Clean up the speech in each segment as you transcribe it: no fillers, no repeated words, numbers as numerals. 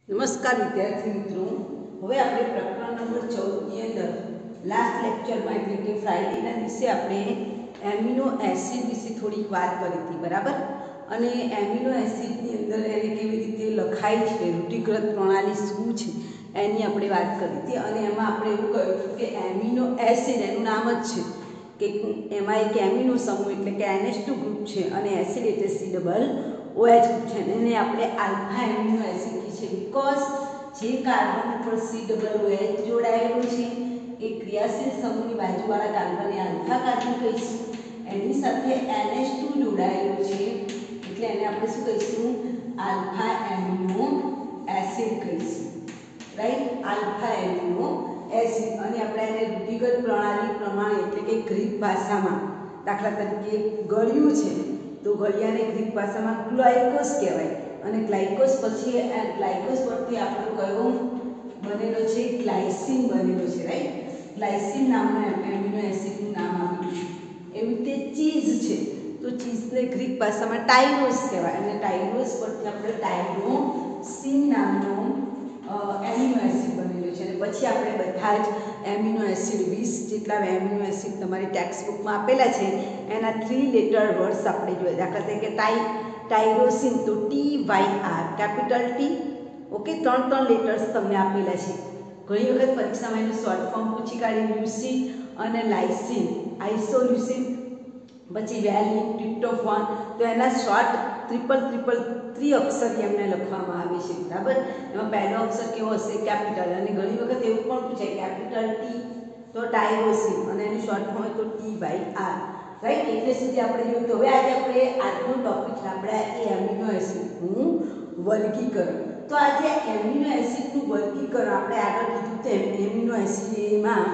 નમસ્કાર વિદ્યાર્થી મિત્રો, હવે આપણે પ્રકરણ નંબર 14 ની અંદર લાસ્ટ લેક્ચરમાં એટલે કે ફ્રાઈડેના દિવસે આપણે એમિનો એસિડ વિશે થોડીક વાત કરી હતી, બરાબર. અને એમિનો એસિડની અંદર એને કેવી રીતે લખાય છે, રૂઢિગત પ્રણાલી શું છે એની આપણે વાત કરી હતી. અને એમાં આપણે એવું કહ્યું હતું કે એમિનો એસિડ એનું નામ જ છે કે એમાં એક એમિનો સમૂહ એટલે કે NH2 ગ્રુપ છે અને એસિડ એટલે COOH ગ્રુપ છે. એને આપણે આલ્ફા એમિનો એસિડ છે બીકોઝ જે કાર્બન ઉપર COOH જોડાયેલું છે એ ક્રિયાશીલ સમૂહની બાજુવાળા કાર્બનને આલ્ફા કાર્બન કહીશું. એની સાથે NH2 જોડાયેલું છે એટલે એને આપણે શું કહીશું? આલ્ફા એમિનો એસિડ કહીશું, રાઈટ. Alpha amino acid. અને આપણે એને રૂઢિગત પ્રણાલી પ્રમાણે એટલે કે ગ્રીક ભાષામાં દાખલા તરીકે ગળ્યું છે તો ગળ્યાને ગ્રીક ભાષામાં ગ્લાયકોસ કહેવાય. અને ગ્લાયકોસ પછી ગ્લાયકોસ પરથી આપણો કયો બનેલો છે? ગ્લાયસિન બનેલો છે, રાઈટ. ગ્લાયસિન નામનો એમિનો એસિડનું નામ આપ્યું છે. એવી રીતે ચીઝ છે તો ચીઝને ગ્રીક ભાષામાં ટાયરોસ કહેવાય અને ટાયરોસ પરથી આપણે ટાયરોસિન નામનો એમિનો એસિડ બનેલો છે. અને પછી આપણે બધા જ એમિનો એસિડ 20 જેટલા એમિનો એસિડ તમારી ટેક્સ્ટ બુકમાં આપેલા છે એના 3 લેટર વર્ડ્સ આપણે જોઈએ. દાખલા તરીકે ટાયરોસિન તો TYR capital T, okay. 3 letters તમને આપેલા છે. ઘણી વખત પરીક્ષામાં એનું શોર્ટ ફોર્મ પૂછી કાઢી. લ્યુસિન અને લાઇસિન, આઇસોલ્યુસિન, પછી વેલિન, ટ્રિપ્ટોફાન, તો એના શોર્ટ ત્રિપલ અક્ષરી એમને લખવામાં આવે છે, બરાબર. એમાં પહેલો અક્ષર કેવો હશે? કેપિટલ. અને ઘણી વખત એવું પણ પૂછાય કેપિટલ T તો ટાયરોસિન અને એનું શોર્ટ ફોર્મ હોય તો TYR, રાઈટ. એટલે સુધી આપણે જોયું. તો હવે આજે આપણે આજનો ટોપિક આપણે એમિનો એસિડનું વર્ગીકરણ. તો આજે એમિનો એસિડનું વર્ગીકરણ આપણે આગળ કીધું તેમ એમિનો એસિડમાં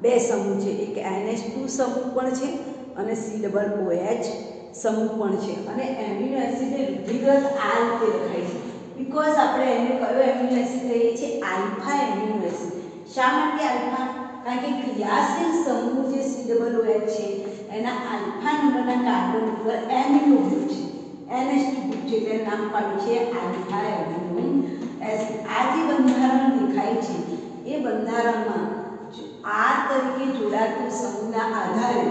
બે સમૂહ છે. એક NH2 સમૂહ પણ છે અને COOH સમૂહ પણ છે. અને એમિનો એસિડને રૂઢિગત આ રીતે લખાય છે બીકોઝ આપણે એને કયો એમિનો એસિડ કહીએ છીએ? Alpha amino acid. શા માટે આલ્ફા? કારણ કે ક્રિયાશીલ સમૂહ જે COOH છે એના આલ્ફા નંબરના કાર્બન ઉપર એમિનો ગ્રુપ છે, NH2 ગ્રુપ છે એટલે નામ પાડ્યું છે આલ્ફા એમિનો એસિડ. આ જે બંધારણ દેખાય છે એ બંધારણમાં R તરીકે જોડાતો સમૂહના આધારે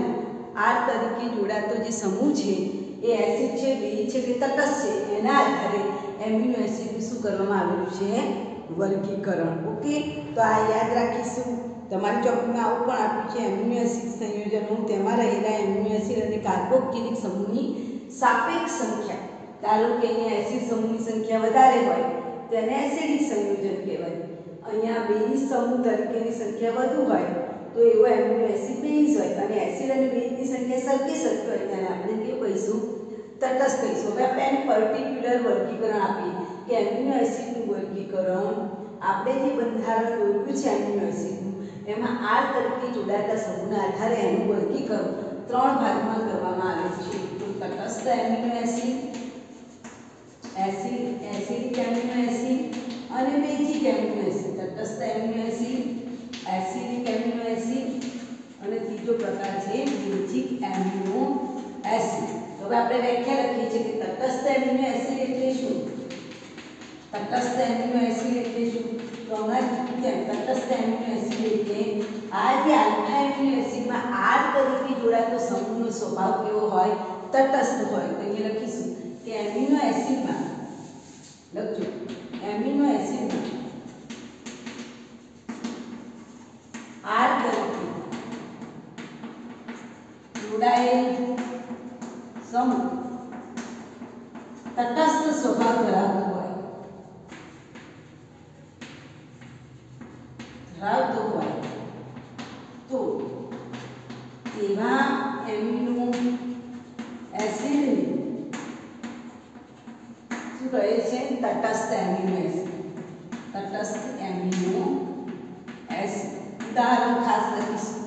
R તરીકે જોડાતો જે સમૂહ છે એ એસિડ છે, બેઝ છે કે તટસ્થ છે, એના આધારે એમિનો એસિડનું શું કરવામાં આવેલું છે? વર્ગીકરણ, ઓકે. તો આ યાદ રાખીશું. તમારી ચોપડીમાં આવું પણ આપ્યું છે એમિનો એસિડ સંયોજનો, તેમાં રહેલા એમિનો એસિડ અને કાર્બોક્સિલિક સમૂહની સાપેક્ષ સંખ્યા. ધારો કે અહીંયા એસિડ સમૂહની સંખ્યા વધારે હોય તો એને એસિડિક સંયોજન કહેવાય. અહીંયા બેઝ સમૂહ તરીકેની સંખ્યા વધુ હોય તો એવો એમિનો એસિડ બેઝ હોય. અને એસિડ અને બેઝની સંખ્યા સરખી હોય ત્યારે આપણે કેવું કહીશું? તટસ્થ કહીશું. હવે આપણે એને પર્ટિક્યુલર વર્ગીકરણ આપીએ કે એમિનો એસિડનું વર્ગીકરણ આપણે જે બંધારણ દોર્યું છે એમિનો એસિડનું એમાં R તરીકે જોડાતા સમૂહના આધારે એનું વર્ગીકરણ 3 ભાગમાં કરવામાં આવે છે. તો તટસ્થ amino acid, acidic amino acid અને બેઝિક એમિનો એસિડ. તટસ્થ amino acid, acidic amino acid અને ત્રીજો પ્રકાર છે બેઝિક એમિનો એસિડ. હવે આપણે વ્યાખ્યા લખીએ છીએ કે તટસ્થ એમિનો એસિડ એટલે શું? તટસ્થ એમિનો એસિડ એટલે શું? તો હમણાં કીધું તેમ તટસ્થ એમિનો એસિડ એટલે આ જે આલ્ફા એમિનો એસિડમાં R તરીકે જોડાતો સમૂહનો સ્વભાવ કેવો હોય? તટસ્થ હોય. તો અહીંયા લખીશું કે એમિનો એસિડમાં, લખજો, એમિનો એસિડમાં R તરીકે જોડાયેલ સમૂહ તટસ્થ સ્વભાવ ધરાવતો હોય તો તેવા એમિનો એસિડને શું કહે છે? તટસ્થ એમિનો એસિડ. તટસ્થ એમિનો એસિડ. ઉદાહરણ ખાસ લખીશું.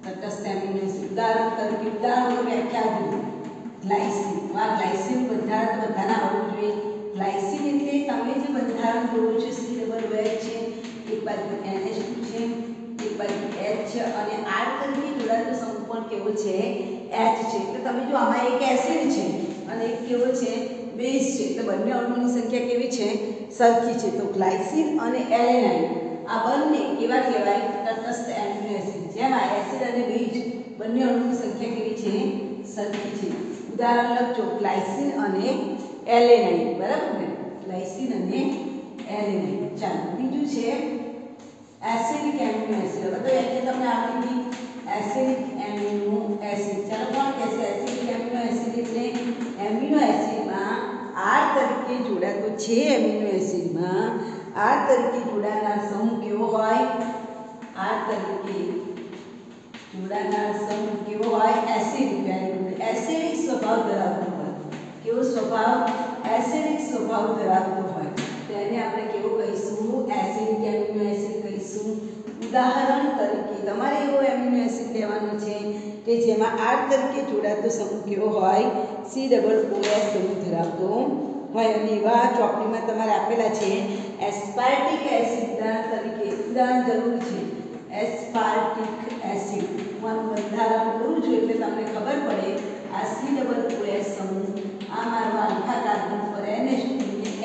તટસ્થ એમિનો એસિડ ઉદાહરણ તરીકે ઉદાહરણ વ્યાખ્યા આપી. ગ્લાયસિન. આ ગ્લાયસિન બંધારણ બધાના આવડવું જોઈએ. ગ્લાયસિન એટલે તમે જે બંધારણ દોરો છો COOH છે, એક બાજુ NH2 છે, એક બાજુ H છે અને R તરીકે જોડાતો સમૂહ પણ કેવો છે? H છે. એટલે તમે જો આમાં એક એસિડ છે અને એક કેવો છે? બેઝ છે. એટલે બંને અણુઓની સંખ્યા કેવી છે? સરખી છે. તો ગ્લાયસિન અને એલેનાઇન આ બંને કેવા કહેવાય? તટસ્થ એમિનો એસિડ. જેમાં એસિડ અને બેઝ બંને અણુની સંખ્યા કેવી છે? સરખી છે. ઉદાહરણ લખજો, ગ્લાયસિન અને એલેનાઇન. બરાબર ને? ગ્લાયસિન અને એલેનાઇન. ચાલો બીજું છે એસિડિક એમિનો એસિડ. હવે તો એટલે તમને આવડી ગઈ એસિડિક એમિનો એસિડ. ચાલો કોણ કહેશે? એસિડિક એમિનો એસિડ એટલે એમિનો એસિડમાં R તરીકે જોડાતો છે. એમિનો એસિડમાં R તરીકે જોડાનાર સમૂહ કેવો હોય? R તરીકે જોડાનાર સમૂહ કેવો હોય? એસિડિક. Very good. એસિડિક સ્વભાવ ધરાવતો હોય. કેવો સ્વભાવ? એસિડિક સ્વભાવ ધરાવતો હોય. તેને આપણે કેવો કહીશું? એસિડિક એમિનો એસિડ કહીશું. ઉદાહરણ તરીકે તમારે એવો એમિનો એસિડ લેવાનો છે કે જેમાં R તરીકે જોડાતો સમૂહ કેવો હોય? COOH સમૂહ ધરાવતો હોય. અને એવા ચોપડીમાં તમારે આપેલા છે એસ્પાર્ટિક એસિડ. ઉદાહરણ તરીકે ઉદાહરણ જરૂર છે. એસ્પાર્ટિક એસિડ હું બંધારણ કરું છું એટલે તમને ખબર પડે. આ COOH સમૂહ આ મારો આલ્ફા કાર્બન પર NH2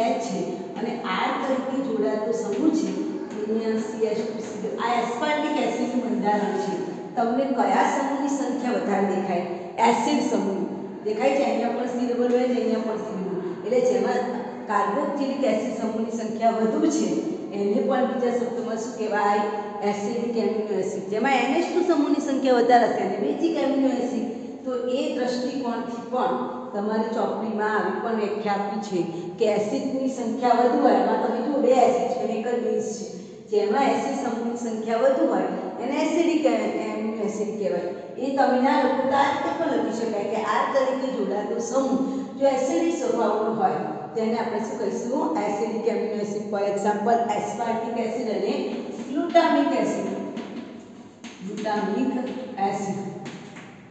H છે અને R તરીકે જોડાતો સમૂહ છે અહીંયા CH2. આ એસ્પાર્ટિક એસિડનું બંધારણ છે. તમને કયા સમૂહની સંખ્યા વધારે દેખાય? એસિડ સમૂહ દેખાય છે. અહીંયા પણ COOH, અહીંયા પણ COOH. એટલે જેમાં કાર્બોક્સિલિક એસિડ સમૂહની સંખ્યા વધુ છે એને પણ બીજા શબ્દોમાં શું કહેવાય? Acidic amino acid. જેમાં NH2 સમૂહની સંખ્યા વધારે હશે અને બેઝિક એમિનો એસિડ. તો એ દ્રષ્ટિકોણથી પણ તમારી ચોપડીમાં આવી પણ વ્યાખ્યા આપી છે કે એસિડની સંખ્યા વધુ હોય. એમાં તમે જુઓ બે એસિડ છે અને એક જ બેઝ છે. જેમાં એસિડ સમૂહની સંખ્યા વધુ હોય એને એસિડિક એમિનો એસિડ કહેવાય. એ તમે ના લખો તો આ રીતે પણ લખી શકાય કે R તરીકે જોડાતો સમૂહ જો એસિડિક સ્વભાવનો હોય તેને આપણે શું કહીશું? Acidic amino acid. For example aspartic acid અને ગ્લુટામિક એસિડ. Glutamic acid.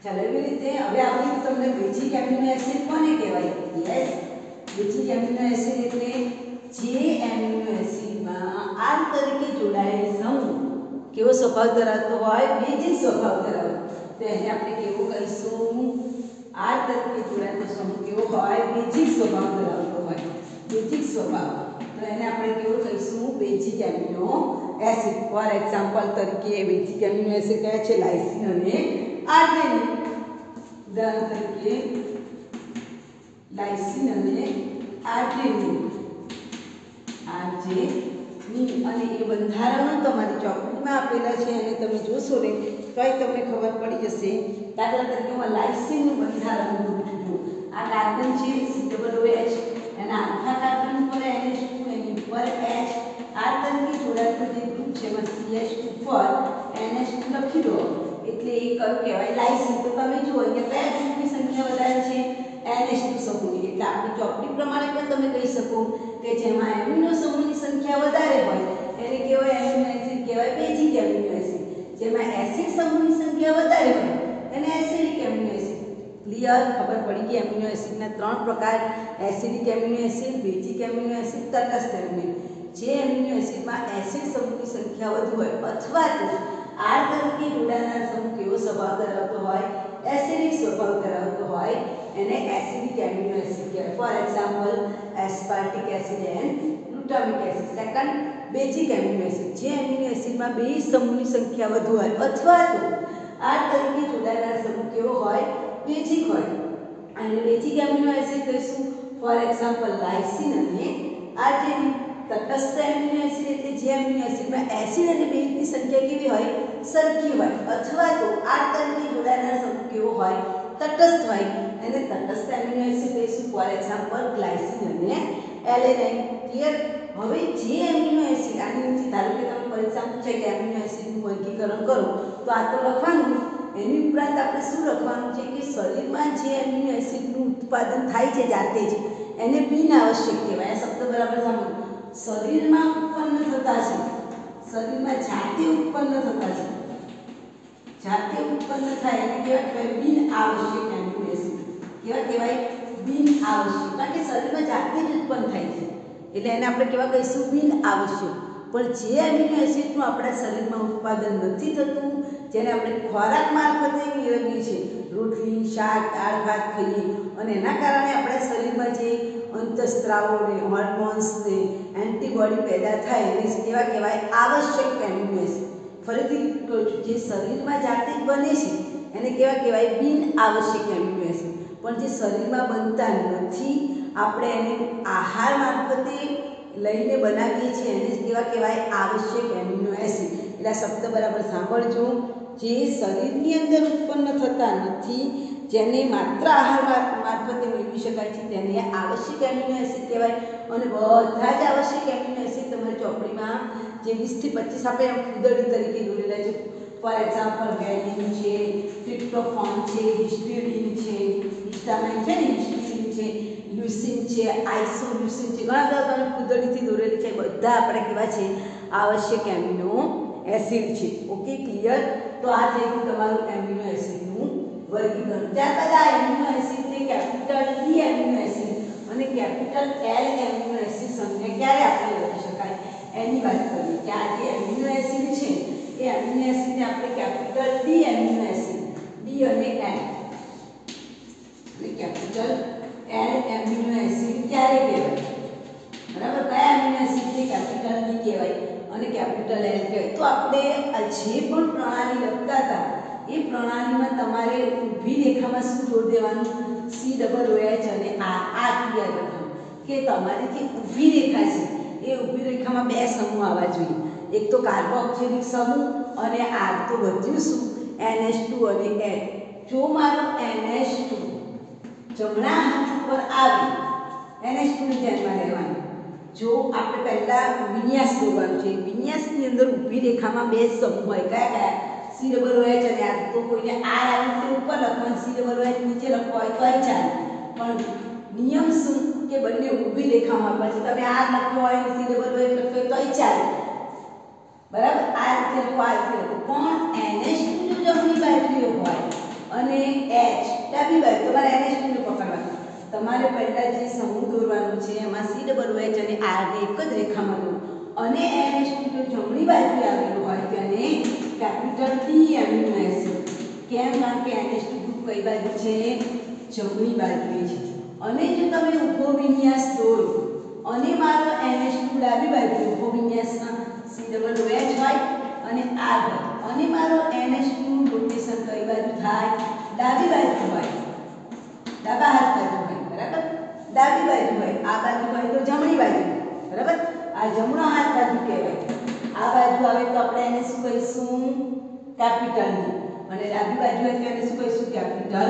ચાલો એવી રીતે હવે આપણે તમને બેઝિક એમિનો એસિડ કોને કહેવાય? યસ, બેઝિક એમિનો એસિડ એટલે જે એમિનો એસિડમાં R તરીકે જોડાયેલ સમૂહ કેવો સ્વભાવ ધરાવતો હોય? બેઝિક સ્વભાવ ધરાવતો. તો એને આપણે કેવું કહીશું? R તરીકે જોડાયેલો સમૂહ કેવો હોય? બેઝિક સ્વભાવ ધરાવતો હોય. બેઝિક સ્વભાવ. તો એને આપણે કેવું કહીશું? Basic amino acid. For example તરીકે બેઝિક એમિનો એસિડ કયા છે? લાઇસિન અને આર્જેનિન. ઉદાહરણ તરીકે લાઇસિન અને આર્જેનિન. અને એ બંધારણો તમારી ચોપડીમાં આપેલા છે અને તમે જોશો ને તોય તમને ખબર પડી જશે. દાખલા તરીકે હું લાઇસિનનું બંધારણ દઉં છું. આ કાર્બન છે COOH, એના આલ્ફા કાર્બન પર NH2, એની ઉપર H. R તરીકે જોડાતો જે ગ્રુપ છે એમાં CH2 પર NH2 લખી દો એટલે એ કયું કહેવાય? લાઇસિન. તો તમે જુઓ અહીંયા કયા ગ્રુપની સંખ્યા વધારે છે? NH2 સમૂહની. એટલે આપણી ચોપડી પ્રમાણે પણ તમે કહી શકો કે જેમાં એમિનો સમૂહની સંખ્યા વધારે હોય એને કેવો એમિનો એસિડ કહેવાય? Basic amino acid. જેમાં એસિડ સમૂહની સંખ્યા વધારે હોય એને એસિડિક એમિનો એસિડ. ક્લિયર? ખબર પડી ગઈ? એમિનો એસિડના ત્રણ પ્રકાર: acidic amino acid, basic amino acid, તટસ્થ એમિનો. જે એમિનો એસિડમાં એસિડ સમૂહની સંખ્યા વધુ હોય અથવા તો R તરીકે જોડાનાર સમૂહ કેવો સ્વભાવ ધરાવતો હોય? એસિડિક સ્વભાવ ધરાવતો હોય એને એસિડિક એમિનો એસિડ કહેવાય. For example aspartic acid and glutamic acid. Second, basic amino acid. જે એમિનો એસિડમાં બેઝ સમૂહની સંખ્યા વધુ હોય અથવા તો R તરીકે જોડાનાર સમૂહ કેવો હોય? બેઝિક હોય. અને બેઝિક એમિનો એસિડ કહીશું. ફોર એક્ઝામ્પલ લાઇસિન અને આર્જેનિન. તટસ્થ એમિનો એસિડ એટલે જે એમિનો એસિડમાં એસિડ અને બેઝની સંખ્યા કેવી હોય? સરખી હોય અથવા તો R તરીકે જોડાનાર સમૂહ કેવો હોય? તટસ્થ હોય. એને તટસ્થ એમિનો એસિડ કહીશું. ફોર એક્ઝામ્પલ ગ્લાયસિન અને એલેનાઇન. ક્લિયર? હવે જે એમિનો એસિડ આની નીચે ધારો કે તમે પરીક્ષા પૂછે કે એમિનો એસિડનું વર્ગીકરણ કરો તો આ તો લખવાનું. એની ઉપરાંત આપણે શું લખવાનું છે કે શરીરમાં જે એમિનો એસિડનું ઉત્પાદન થાય છે જાતે જ એને બિન આવશ્યક કહેવાય. આ શબ્દ બરાબર સમજો. શરીરમાં ઉત્પન્ન થતા છે, શરીરમાં જાતે ઉત્પન્ન થતા છે, જાતે ઉત્પન્ન થાય એને કેવા કહેવાય? બિન આવશ્યક એમિનો એસિડ. કેવા કહેવાય? બિન આવશ્યક. કારણ કે શરીરમાં જાતે જ ઉત્પન્ન થાય છે એટલે એને આપણે કેવા કહીશું? બિન આવશ્યક. પણ જે એમિનો એસિડનું આપણા શરીરમાં ઉત્પાદન નથી થતું, જેને આપણે ખોરાક મારફતે મેળવીએ છીએ, રોટલી, શાક, દાળ, ભાત ખાઈએ અને એના કારણે આપણા શરીરમાં જે અંતઃસ્ત્રાવોને હોર્મોન્સને એન્ટીબોડી પેદા થાય એને કેવા કહેવાય આવશ્યક એમિનો એસિડ. ફરીથી કહું છું, જે શરીરમાં જાતે જ બને છે એને કેવા કહેવાય બિન આવશ્યક એમિનો એસિડ. પણ જે શરીરમાં બનતા નથી, આપણે એને આહાર મારફતે લઈને બનાવીએ છીએ એને કેવા કહેવાય આવશ્યક એમિનો એસિડ. એટલે આ શબ્દ બરાબર સાંભળજો. જે શરીરની અંદર ઉત્પન્ન થતા નથી, જેને માત્ર આહાર મારફતે મેળવી શકાય છે તેને આવશ્યક એમિનો એસિડ કહેવાય. અને બધા જ આવશ્યક એમિનો એસિડ તમારી ચોપડીમાં જે 20 થી 25 આપણે ફૂદડી તરીકે દોરેલા છે. ફોર એક્ઝામ્પલ વેલિન છે, ટ્રિપ્ટોફાન છે, હિસ્ટીડીન છે, હિસ્ટામાઇન છે ને, હિસ્ટીડીન છે, લ્યુસીન છે, આઇસોલ્યુસીન છે, ઘણા બધા તમને ફૂદડીથી દોરેલી છે. બધા આપણે કેવા છે આવશ્યક એમિનો એસિડ છે. Okay, clear? તો આ થઈ ગયું તમારું એમિનો એસિડનું વર્ગીકરણ. ત્યારબાદ આ એમિનો એસિડને કેપિટલ ડી એમિનો એસિડ અને કેપિટલ એલ એમિનો એસિડ સંજ્ઞા ક્યારે આપણે લખી શકાય એની વાત કરીએ. કે આ જે એમિનો એસિડ છે એ એમિનો એસિડને આપણે capital D amino acid, D અને એલ અને કેપિટલ એલ એમિનો એસિડ ક્યારે કહેવાય? બરાબર, કયા એમિનો એસિડને કેપિટલ ડી કહેવાય અને કેપિટલ એલ કહેવાય? તો આપણે જે પણ પ્રણાલી લખતા હતા એ પ્રણાલીમાં તમારે ઊભી રેખામાં શું જોડ દેવાનું? COOH અને આ ક્લિયર કરવાનું કે તમારી જે ઊભી રેખા છે એ ઊભી રેખામાં બે સમૂહ આવવા જોઈએ. એક તો કાર્બોક્સિલિક સમૂહ અને આ તો વધ્યું શું NH2 અને N. જો મારો NH2 જમણા હાથ ઉપર આવે, NH2 ને ધ્યાનમાં લેવાનું. જો આપણે પહેલા વિન્યાસ દોરવાનો છે, વિન્યાસની અંદર ઊભી રેખામાં બે સમૂહ હોય. કયા કયા? COOH અને આ. તો કોઈને R આવી રીતે ઉપર લખવાનું, COOH નીચે લખવા હોય તોય ચાલે. પણ નિયમ શું કે બંને ઊભી રેખામાં હોય. પછી તમે R લખવો હોય અને COOH લખવો હોય તોય ચાલે. બરાબર, આ રીતે લખો, આ રીતે લખો. પણ NH2 જો જમણી બાજુએ હોય અને H ડાબી બાજુ, તમારે NH2 ને પકડવાનું. તમારે પહેલા જે સમૂહ દોરવાનું છે એમાં COOH અને R ને એક જ રેખામાં દોરો અને NH2 જો જમણી બાજુએ આવેલું હોય તેને કેપિટલ ડી એમિનો એસિડ. કેમ? કારણ કે NH2 ગ્રુપ કઈ બાજુ છે? જમણી બાજુએ છે. અને જો તમે ઊભો વિન્યાસ દોરો અને મારો NH2 ડાબી બાજુ ઊભો વિન્યાસમાં COOH હોય અને R હોય અને મારો NH2 નું રોટેશન કઈ બાજુ થાય? ડાબી બાજુ હોય, ડાબા હાથ બાજુ હોય. બરાબર, ડાબી બાજુ હોય. આ બાજુ હોય તો જમણી બાજુ. બરાબર, આ જમણો હાથ બાજુ કહેવાય. આ બાજુ આવે તો આપણે એને શું કહીશું? Capital D. અને ડાબી બાજુ હોય તો એને શું કહીશું? કેપિટલ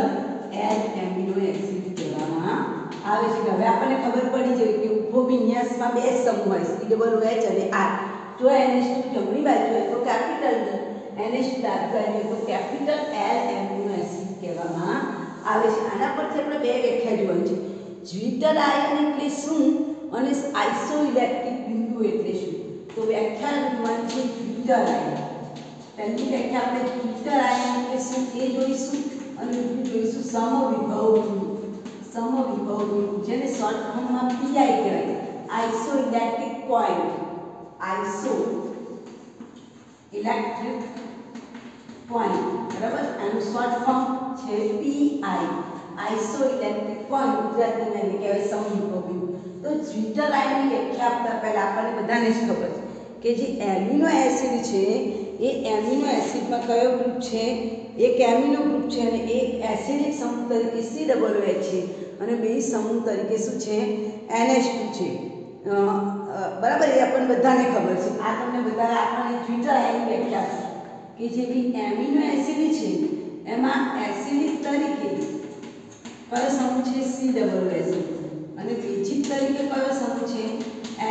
એલ એમિનો એસિડ કહેવામાં આવે છે. હવે આપણને ખબર પડી જાય કે ઊભો વિન્યાસમાં બે સમૂહ હોય, COOH અને R. જો NH2 જમણી બાજુ હોય તો કેપિટલ ડી, NH2 ડાબી બાજુ હોય તો કેપિટલ એલ એમિનો એસિડ કહેવામાં આવે છે. આના પરથી આપણે બે વ્યાખ્યા જોવાની છે. જ્વિટર આયન એટલે શું અને આઇસોઇલેક્ટ્રિક બિંદુ એટલે શું? તો વ્યાખ્યા જોવાની છે જ્વિટર આયન. પહેલી વ્યાખ્યા આપણે જ્વિટર આયન એટલે શું એ જોઈશું અને બીજું જોઈશું સમવિભવ બિંદુ. સમવિભવ બિંદુ જેને શોર્ટ ફોર્મમાં PI કહેવાય, isoelectric point. Iso electric point. બરાબર, આનું શોર્ટ ફોર્મ છે PI, આઇસોઇલેક્ટ્રિક પોઈન્ટ. ગુજરાતીમાં એને કહેવાય સમવિભવ બિંદુ. તો જ્વિટર આયનની વ્યાખ્યા આપતા પહેલા આપણને બધાને જ ખબર છે કે જે એમિનો એસિડ છે એ એમિનો એસિડમાં કયો ગ્રુપ છે? એક એમિનો ગ્રુપ છે અને એક એસિડિક સમૂહ તરીકે COOH છે અને બે સમૂહ તરીકે શું છે? NH2 છે. બરાબર, એ આપણને બધાને ખબર છે. આ તમને બધા આપણને જ્વિટર આયનની વ્યાખ્યા કે જે બી એમિનો એસિડ છે એમાં એસિડિક તરીકે કયો સમૂહ છે? COOH. અને બેઝિક તરીકે કયો સમૂહ છે?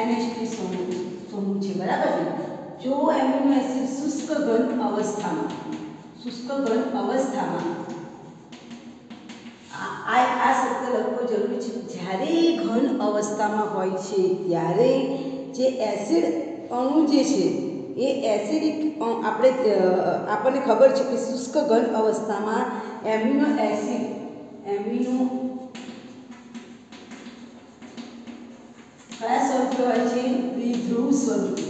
NH2 સમૂહ છે. બરાબર ને? જો એમિનો એસિડ શુષ્ક ઘન અવસ્થામાં આ શબ્દ લખવો જરૂરી છે. જ્યારે ઘન અવસ્થામાં હોય છે ત્યારે જે એસિડ અણુ જે છે એ એસિડિક આપણને ખબર છે કે શુષ્ક ઘન અવસ્થામાં એમિનો કયા સ્વરૂપે હોય છે? દ્વિધ્રુવ સ્વરૂપે,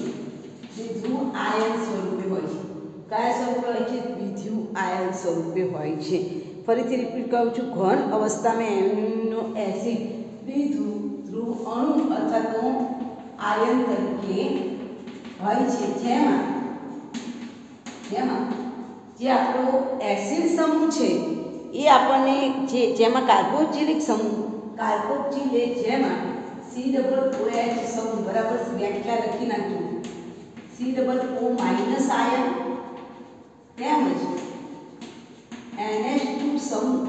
દ્વિધ્રુવ આયન સ્વરૂપે હોય છે. કયા સ્વરૂપે હોય છે? દ્વિધ્રુવ આયન સ્વરૂપે હોય છે. ફરીથી રિપીટ કરું છું, ઘન અવસ્થામાં એમિનો એસિડ દ્વિધ્રુવ દ્વિધ્રુવ અણુ અથવા તો આયન તરીકે હોય છે, જેમાં જે આપણો એસિડ સમૂહ છે એ આપણને જેમાં કાર્બોક્સિલિક સમૂહ જેમાં COOH સમૂહ બરાબર વ્યાખ્યા લખી નાખ્યું COO માઇનસ આયન તેમજ NH2 સમૂહ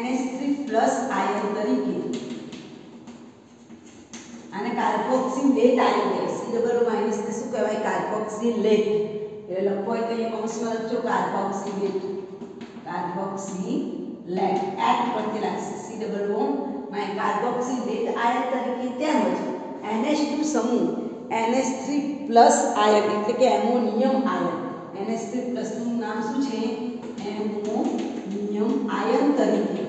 NH3 પ્લસ આયન તરીકે આને કાર્બોક્સિલેટ આયન કહેવાય. COO માઇનસ ને શું કહેવાય? કાર્બોક્સિલેટ. એટલે લખો હોય તો અહીંયા કૌંસમાં લખજો કાર્બોક્સિલેટ એટ પરથી લાગશે COO કાર્બોક્સિલેટ આયન તરીકે તેમજ NH2 સમૂહ NH3 પ્લસ આયન એટલે કે એમોનિયમ આયન. NH3 પ્લસ નું નામ શું છે? એમોનિયમ આયન તરીકે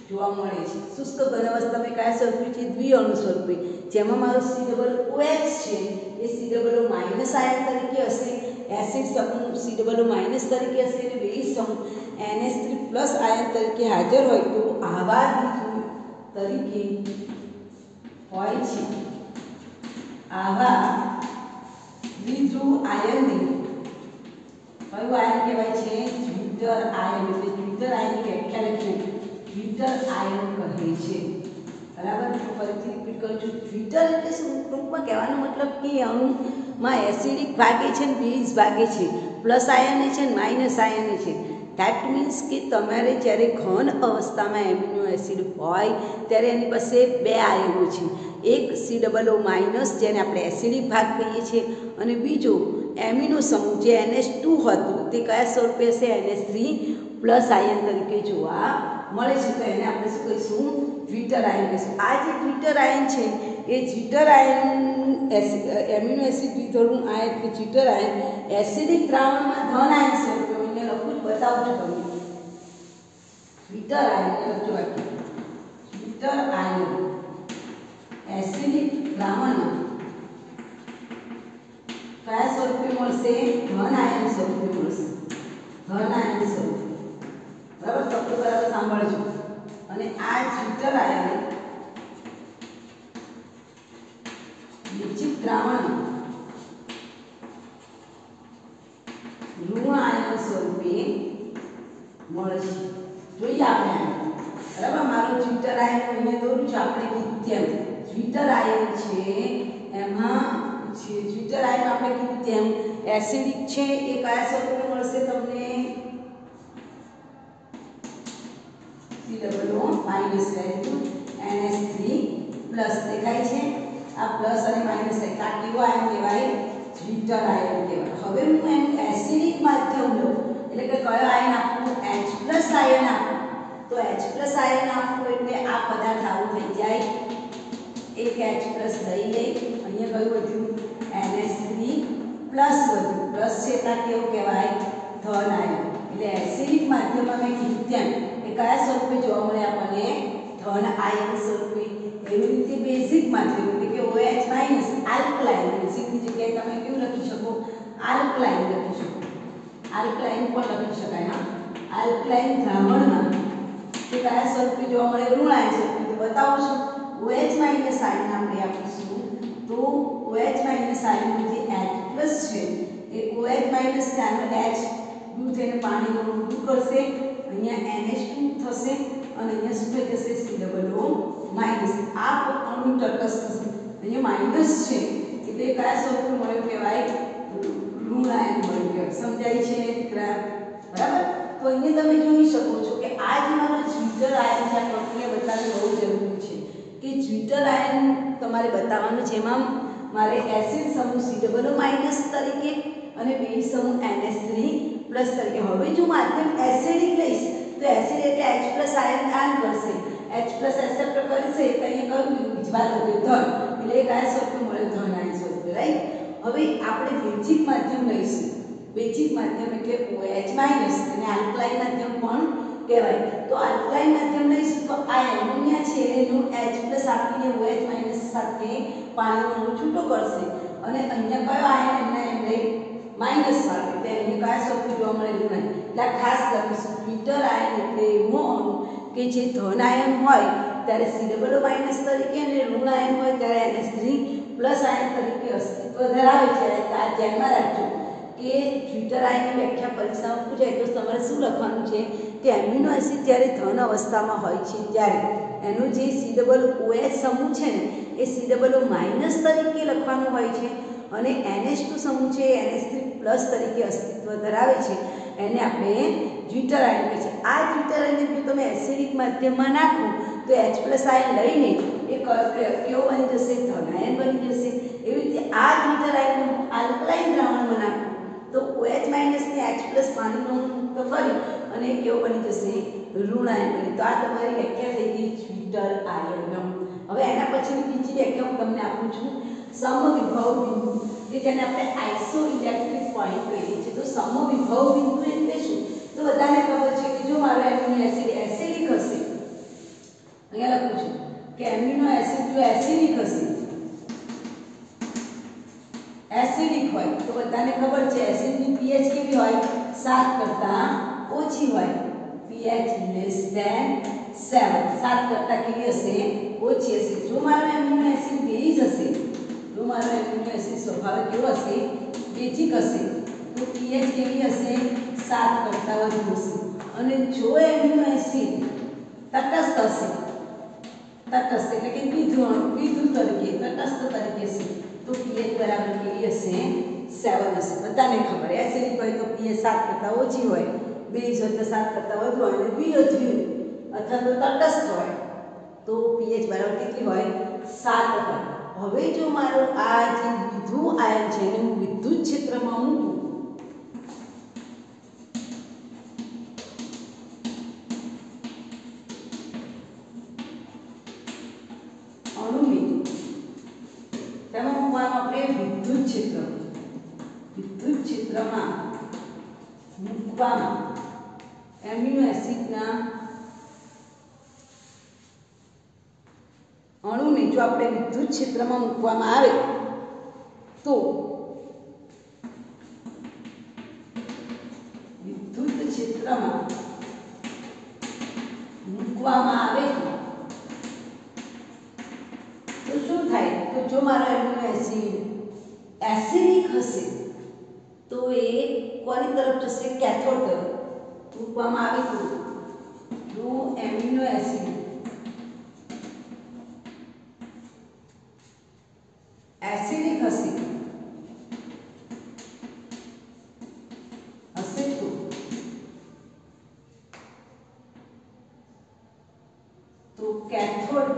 જોવા મળે છે. શુષ્ક ઘન અવસ્થામાં કયા સ્વરૂપે છે? દ્વિઅણુ સ્વરૂપે. જેમાં મારો COOH છે એ COO માઇનસ આયન તરીકે હશે, એસિડ સમૂહ COO માઇનસ તરીકે હશે અને બેઝ સમૂહ NH3 પ્લસ આયન તરીકે હાજર હોય તો આવા દ્વિધ્રુવ તરીકે હોય છે. આવા દ્વિધ્રુવ આયનને કયું આયન કહેવાય છે? Zwitterion. એટલે ટ્વિટર આયનની વ્યાખ્યા લખીએ ટ્વિટર આયન કહે છે. બરાબર? ફરીથી રિપીટ કરું છું. ટ્વિટર એટલે શું? ટૂંકમાં કહેવાનો મતલબ કે અણુમાં એસિડિક ભાગે છે ને બેઝ ભાગે છે, પ્લસ આયન છે ને માઇનસ આયન છે. ધેટ મીન્સ કે તમારે જ્યારે ઘન અવસ્થામાં એમિનો એસિડ હોય ત્યારે એની પાસે બે આયનો છે. એક COO માઇનસ જેને આપણે એસિડિક ભાગ કહીએ છીએ અને બીજો એમિનો સમૂહ જે NH2 હતું તે કયા સ્વરૂપે હશે? NH3 પ્લસ આયન તરીકે જોવા મળે છે. તો એને આપણે શું કહીશું? ટ્વિટર આયન કહીશું. આ જે ટ્વિટર આયન છે એ ટ્વિટર આયન એમિનો એસિડ દ્વિધ્રુવ આયન કે ટ્વિટર આયન એસિડિક દ્રાવણમાં ધન આયન સ્વરૂપે એને લખું બતાવું છું તમને. ટ્વિટર આયન લખજો. ટ્વિટર આયન એસિડિક દ્રાવણમાં કયા સ્વરૂપે મળશે? ધન આયન સ્વરૂપે મળશે. ધન આયન સ્વરૂપે. બરાબર? શબ્દ બરાબર સાંભળજો. અને આ ટ્વિટર આયન નિશ્ચિત દ્રાવણ ઋણ આયન સ્વરૂપે મળશે. જોઈએ આપણે બરાબર. મારું ટ્વિટર આયન અહીંયા દોરું છું. આપણે કીધું તેમ ટ્વિટર આયન છે એમાં ટ્વિટર આયન આપણે કીધું તેમ એસિડિક છે એ કયા સ્વરૂપે મળશે તમને? COO માઇનસ NH3 પ્લસ દેખાય છે. આ પ્લસ અને માઇનસ એટલે આ કેવો આયન કહેવાય? ટ્વિટર આયન કહેવાય. હવે હું એનું એસિડિક માધ્યમ લઉં એટલે કે કયો આયન આપું? H પ્લસ આયન આપું. તો H પ્લસ આયન આપું એટલે આ પદાર્થ આવું થઈ જાય. એક H પ્લસ લઈ અહીંયા કયું વધ્યું? NH3 પ્લસ વધ્યું. પ્લસ છે એટલે કેવું કહેવાય? ધન આયન. એટલે એસિડિક માધ્યમમાં મેં કીધું તેમ એ કયા સ્વરૂપે જોવા મળે આપણને? ધન આયન સ્વરૂપે. એવી રીતે બેઝિક માધ્યમ એટલે કે OH માઇનસ આલ્કલાઇન. બેઝિકની જગ્યાએ તમે કેવું લખી શકો? આલ્કલાઇન લખી શકો. આલ્કલાઇન પણ લખી શકાય. હા, આલ્કલાઇન દ્રાવણમાં તે કયા સ્વરૂપે જોવા મળે? ઋણ આયન સ્વરૂપે. તો બતાવું છું. OH માઇનસ આયન આપણે આપીશું તો OH માઇનસ આયન જે H+ છે એ OH માઇનસ આનો H દૂર થઈને પાણીનો દૂર કરશે. અહીંયા NH2 થશે અને અહીંયા શું થઈ જશે? COO minus. આ અણુ તટસ્થ થશે. અહીંયા માઇનસ છે એટલે કયા સ્વરૂપે મળ્યો કહેવાય? ઋણ આયન મળ્યો કહેવાય. સમજાય છે દીકરા? બરાબર? તો અહીંયા તમે જોઈ શકો છો કે આ જે મારો ટ્વિટર આયન છે આ પ્રક્રિયા બતાવવી બહુ જરૂરી છે કે ટ્વિટર આયન તમારે બતાવવાનું છે. એમાં મારે એસિડ સમૂહ COO માઇનસ તરીકે અને બેઝ સમૂહ NH3 પ્લસ તરીકે. હવે જો માધ્યમ એસિડિક લઈશ તો એસિડ એટલે H પ્લસ આયન દાન કરશે. H પ્લસ એક્સેપ્ટ કરશે તો અહીંયા કયું બીજભાગ વધ્યો? ધન. એટલે એ કયા સ્વરૂપે મળ્યો? ધન આયન સ્વરૂપે. રાઈટ? હવે આપણે બેઝિક માધ્યમ લઈશું. બેઝિક માધ્યમ એટલે OH માઇનસ અને આલ્કલાઇન માધ્યમ પણ કહેવાય. તો આલ્કલાઇન માધ્યમ લઈશું તો આ એમોનિયા છે એનું H પ્લસ આપીને OH માઇનસ સાથે પાણીનો અણુ છૂટો કરશે અને અહીંયા કયો આયન એમના એમ લઈ માઇનસ વાળો તેની કયા સ્વરૂપે જોવા મળે ઋણ આયન. એટલે ખાસ લખીશું ટ્વિટર આયન એટલે એવું અણુ કે જે ધન આયન હોય ત્યારે COO માઇનસ તરીકે અને ઋણ આયન હોય ત્યારે NH3 પ્લસ આયન તરીકે અસ્તિત્વ ધરાવે છે. આ ધ્યાનમાં રાખજો કે ટ્વિટર આયનની વ્યાખ્યા પરીક્ષામાં પૂછાય તો તમારે શું લખવાનું છે કે એમિનો એસિડ જ્યારે ધન અવસ્થામાં હોય છે ત્યારે એનું જે COOH સમૂહ છે ને એ COO માઇનસ તરીકે લખવાનું હોય છે અને NH2 સમૂહ છે એ NH3 પ્લસ તરીકે અસ્તિત્વ ધરાવે છે. એને આપણે ટ્વિટર આયન કહે છે. આ ટ્વિટર આયનને જો તમે એસિડિક માધ્યમમાં નાખો તો H+ આયન લઈને એ કેવો બની જશે? ધન આયન બની જશે. એવી રીતે આ ટ્વિટર આયન આલ્કલાઇન દ્રાવણમાં નાખો તો OH માઇનસ ને H+ પાણીનો મુક્ત કરી અને કેવો બની જશે? ઋણ આયન બની. તો આ તમારી વ્યાખ્યા થઈ ગઈ ટ્વિટર આયન. હવે એના પછીની બીજી વ્યાખ્યા હું તમને આપું છું સમવિભવ બિંદુ કે જેને આપણે આઇસોઇલેક્ટ્રિક પોઈન્ટ કહીએ છીએ. તો સમવિભવ બિંદુ એટલે શું? તો બધાને ખબર છે કે જો મારો એમિનો એસિડ એસિડિક હશે, અહીંયા લખું છું કે એમિનો એસિડ જો એસિડિક હશે, એસિડિક હોય તો બધાને ખબર છે એસિડની pH કેવી હોય? 7 કરતા ઓછી હોય. pH less than 7, 7 કરતા કેવી હશે? ઓછી હશે. જો મારો એમિનો એસિડ બેઝ હશે, જો મારો એમિનો એસિડ સ્વભાવે કેવો હશે? બેઝિક હશે તો pH કેવી હશે? 7 કરતા વધુ હશે. અને જો એમિનો એસિડ તટસ્થ હશે, તટસ્થ એટલે કે વિધુ તરીકે તટસ્થ તરીકે હશે તો pH બરાબર કેવી હશે? 7 હશે. બધાને ખબર એસિડિક હોય તો pH 7 કરતા ઓછી હોય, બેઝ હોય તો 7 કરતા વધુ હોય અને વિધુ અથવા તો તટસ્થ હોય તો pH બરાબર કેટલી હોય? 7 હોય. હવે જો મારો આ જે વિધુ આયન છે એને હું વિદ્યુત ક્ષેત્રમાં મૂકું અણુને તેમાં મૂકવાનું આપણે વિદ્યુત ક્ષેત્રમાં મૂકવામાં એમિનો એસિડના અણુને જો આપણે વિદ્યુત ક્ષેત્રમાં મૂકવામાં આવે તો વિદ્યુત ક્ષેત્રમાં મૂકવામાં આવે તો શું થાય? તો જો મારો એમિનો એસિડ એસિડિક હશે તો એ કોની તરફ જશે? કેથોડ તરફ. મૂકવામાં આવે તો જો એમિનો એસિડ એસિડિક હશે તો કેથોડ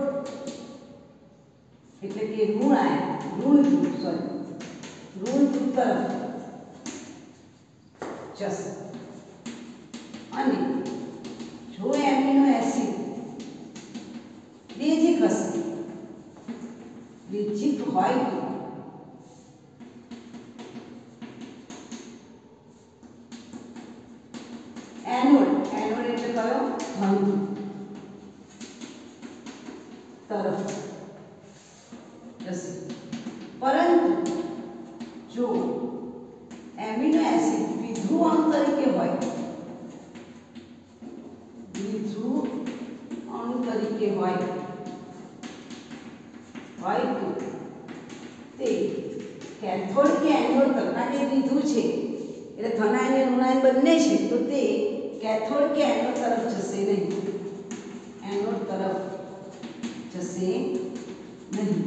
એટલે કે ઋણ આયન ઋણ ધ્રુવ તરફ જશે. અને જો એમિનો એસિડ બેઝિક હશે, બેઝિક હોય તો એનોડ એટલે કયો? ધન તરફ જશે. પરંતુ જો એમિનો એસિડ વિધુ અણુ તરીકે હોય, વિધુ અણુ તરીકે હોય તો તે કેથોડ કે એનોડ તરફ કે વિધુ છે એટલે ધન આયન અને ઋણ આયન બંને છે તો તે કેથોડ કે એનોડ તરફ જશે નહીં. એનોડ તરફ જશે નહીં.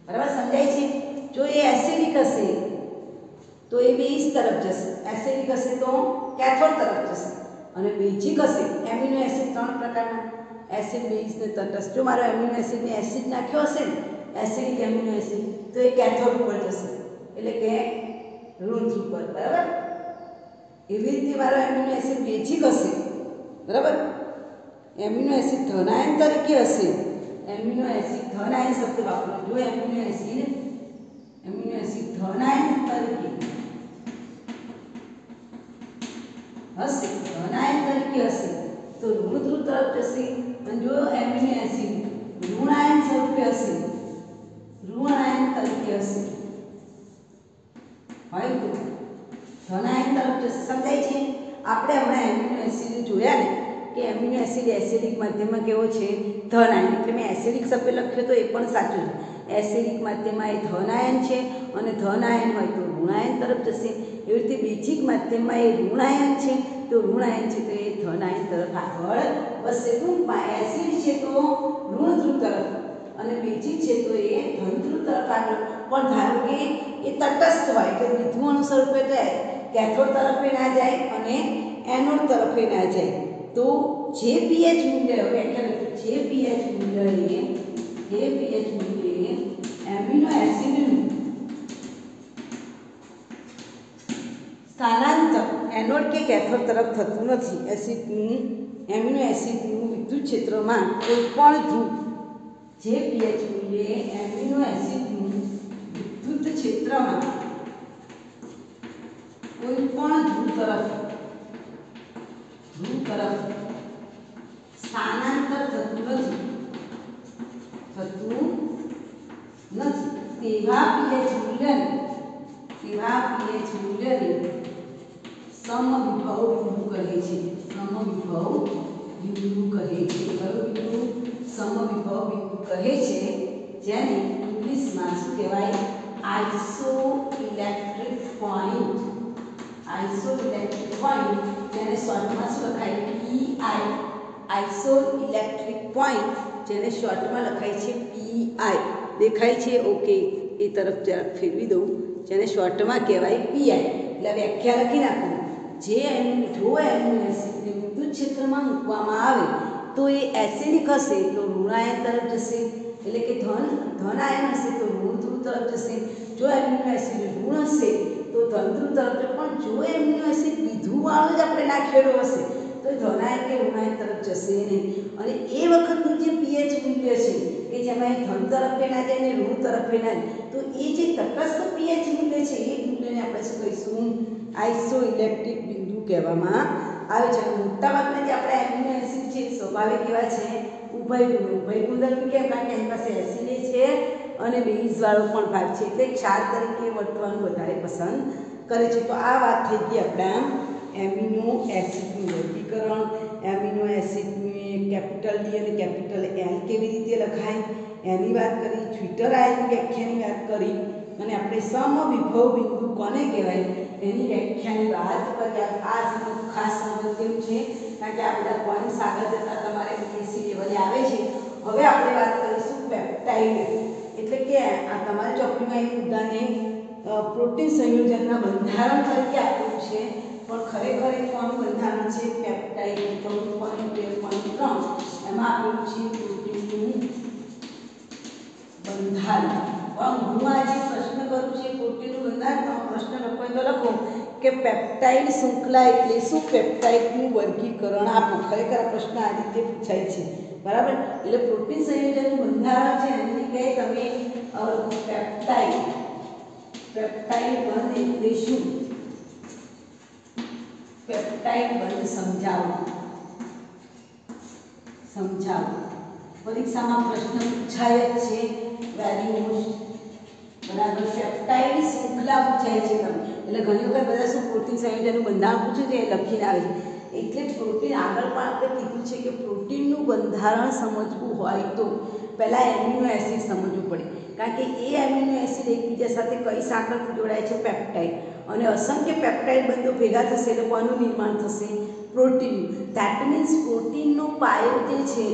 બરાબર સમજાય છે? જો એ એસિડિક હશે તો એ બેઝ તરફ જશે, એસિડિક હશે તો કેથોડ તરફ જશે. અને બેઝિક હશે, એમિનો એસિડ 3 પ્રકારના એસિડ, બેઝ ને તટસ્થ. જો મારો એમિનો એસિડ ને એસિડ નાખ્યો હશે ને એસિડિક એમિનો એસિડ તો એ કેથોડ ઉપર જશે એટલે કે ઋણ ધ્રુવ પર. બરાબર? એવી રીતે મારો એમિનો એસિડ બેઝિક હશે, બરાબર, એમિનો એસિડ ધન આયન તરીકે હશે, એમિનો એસિડ ધન આયન શબ્દ વાપરો. જો એમિનો એસિડ ધન આયન તરીકે હશે, ધન આયન તરીકે હશે તો ઋણ ધ્રુવ તરફ જશે. અને જો એમિનો એસિડ ઋણ આયન સ્વરૂપે હશે, ઋણ આયન તરીકે હશે હોય તો ધન આપણે હમણાં એમિનો એસિડ જોયા ને કે એમિનો એસિડ એસિડિક માધ્યમમાં કેવો છે? ધન આયન. એટલે મેં એસિડિક શબ્દ લખ્યો તો એ પણ સાચું છે. એસિડિક માધ્યમમાં એ ધન આયન છે અને ધન આયન હોય તો ઋણ આયન તરફ જશે. એવી રીતે બેઝિક માધ્યમમાં એ ઋણ આયન છે તો ઋણ આયન છે તો એ ધન આયન તરફ આગળ વધશે. ટૂંકમાં એસિડ છે તો ઋણ ધ્રુવ તરફ અને બેઝિક છે તો એ ધન ધ્રુવ તરફ આગળ. પણ ધારો કે એ તટસ્થ હોય કે વિધુ અણુ સ્વરૂપે કેથોડ તરફે ના જાય અને એનોડ તરફે ના જાય તો જે પીએચ મૂલ્ય જે પીએચ મૂલ્ય એમિનો એસિડનું સ્થાનાંતર એનોડ કે કેથોડ તરફ થતું નથી. એમિનો એસિડનું વિદ્યુત ક્ષેત્રમાં કોઈ પણ ધ્રુવ જે પીએચ મૂલ્યે એમિનો એસિડનું વિદ્યુત ક્ષેત્રમાં કોઈ પણ ધ્રુવ તરફ સ્થાનાંતર થતું નથી તેવા પીએચ મૂલ્યને સમવિભવ બિંદુ કહે છે. સમવિભવ બિંદુ કહે છે જેને ઇંગ્લિશમાં શું કહેવાય? Isoelectric point. જેને શોર્ટમાં શું લખાય? પીઆઈ. આઇસોઇલેક્ટ્રિક પોઈન્ટ જેને શોર્ટમાં લખાય છે પીઆઈ. દેખાય છે? ઓકે, એ તરફ જરાક ફેરવી દઉં. જેને શોર્ટમાં કહેવાય પીઆઈ. એટલે વ્યાખ્યા લખી નાખો. જો એમિનો એસિડને વિદ્યુત ક્ષેત્રમાં મૂકવામાં આવે તો એ એસિડિક હશે તો ઋણ આયન તરફ જશે. એટલે કે ધન આયન હશે તો ઋણ ધ્રુવ તરફ જશે. જો એમિનો એસિડ ઋણ હશે તો ધન ધ્રુવ તરફ. પણ જો એમિનો એસિડ વિધુવાળો જ આપણે નાખેલો હશે તો ધન આયન કે ઋણ આયન તરફ જશે નહીં. અને એ વખતનું જે પીએચ મૂલ્ય છે કે જેમાં ધન તરફે ના જાય ને ઋણ તરફે ના જાય તો એ જે તટસ્થ પીએચ મૂલ્ય છે એ મૂલ્યને આપણે શું કહીશું? આઇસોઇલેક્ટ્રિક બિંદુ કહેવામાં આવે છે. મોટાભાગના જે આપણે એમિનો એસિડ છે સ્વાભાવિક એવા છે ઉભયગુણ કેમ? કારણ કે એની પાસે એસિડ છે અને બેઝ વાળો પણ ભાગ છે એટલે ક્ષાર તરીકે વર્તવાનું વધારે પસંદ કરે છે. તો આ વાત થઈ ગઈ આપણા એમિનો એસિડનું વર્ગીકરણ. એમિનો એસિડનું કેપિટલ ડી અને કેપિટલ એલ કેવી રીતે લખાય એની વાત કરી. ટ્વિટર આયનની વ્યાખ્યાની વાત કરી અને આપણે સમવિભવ બિંદુ કોને કહેવાય એની વ્યાખ્યાની વાત કરી. આ ખાસ સમજવું છે કારણ કે આ બધા પોઈન્ટ્સ આગળ જતા તમારે બીએસસી લેવલે આવે છે. હવે આપણે વાત કરીશું પેપ્ટાઇડ. એટલે કે આ તમારી ચોપડીમાં એક મુદ્દાને પ્રોટીન સંયોજનના બંધારણ તરીકે આપેલું છે પણ ખરેખર એ કોનું બંધારણ છે? પેપ્ટાઇડ. 13.13 એમાં આપેલું છે પ્રોટીનનું બંધારણ. હું આજે પ્રશ્ન કરું છું પ્રોટીનનું બંધારણ. તમે પ્રશ્ન લખો તો લખો કે પેપ્ટાઇડ શૃંખલા એટલે શું? પેપ્ટાઇડનું વર્ગીકરણ આપો. ખરેખર આ પ્રશ્ન આ રીતે પૂછાય છે. બરાબર? એટલે પ્રોટીન સંયોજનનું બંધારણ છે એની જગ્યાએ તમે પેપ્ટાઇડ બંધ એટલે શું? પેપ્ટાઇડ બંધ સમજાવો. પરીક્ષામાં પ્રશ્ન પૂછાય જ છે. વેરી મોસ્ટ બરાબર. પેપ્ટાઇડ શૃંખલા પૂછાય છે તમે એટલે ઘણી વખત બધા શું પ્રોટીન સંયોજનનું બંધારણ પૂછ્યું છે એ લખીને આવે છે. એટલે પ્રોટીન આગળ પણ આપણે કીધું છે કે પ્રોટીનનું બંધારણ સમજવું હોય તો પહેલાં એમિનો એસિડ સમજવું પડે. કારણ કે એ એમિનો એસિડ એકબીજા સાથે કઈ સાંકળથી જોડાય છે? પેપ્ટાઇડ. અને અસંખ્ય પેપ્ટાઇડ બંધો ભેગા થશે એટલે કોનું નિર્માણ થશે? પ્રોટીનનું. ધેટ મીન્સ પ્રોટીનનો પાયો જે છે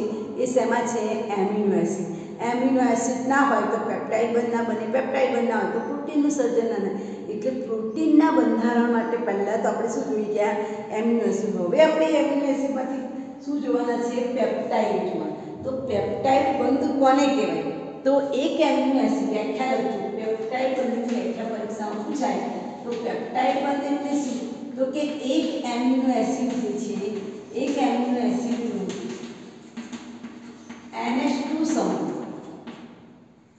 એ શેમાં છે? Amino acid. એમિનો એસિડ ના હોય તો પેપ્ટાઇડ બંધ ના બને. પેપ્ટાઇડ બંધ ના હોય તો પ્રોટીનનું સર્જન ના થાય. એટલે પ્રોટીનના બંધારણ માટે પહેલાં તો આપણે શું જોઈ ગયા? Amino acid. હવે આપણે એમિનો એસિડમાંથી શું જોવાના છે? પેપ્ટાઇડ જોવાના. તો પેપ્ટાઇડ બંધ કોને કહેવાય? તો એક એમિનો એસિડ વ્યાખ્યા લખજો. પેપ્ટાઇડ બંધની વ્યાખ્યા પરીક્ષામાં પૂછાય તો પેપ્ટાઇડ બંધ એટલે શું? તો કે એક એમિનો એસિડ જે છે એક એમિનો એસિડનું NH2 સમૂહ.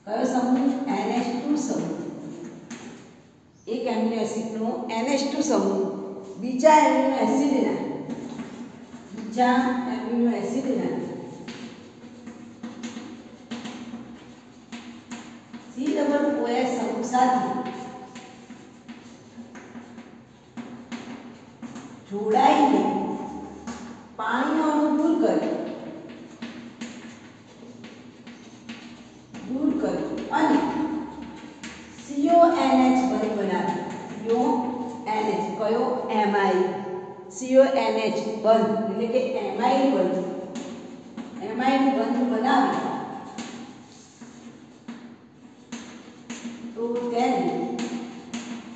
કયો સમૂહ? NH2 સમૂહ. એક એમિનો એસિડનો NH2 સમૂહ બીજા એમિનો એસિડના COOH સમૂહ સાથે જોડાઈને પાણીનો અણુ દૂર કરી અને CONH બંધ બનાવે. CONH કયો એમાઇલ, CONH બંધ એટલે કે એમાઇલ બંધ બનાવે તો તેને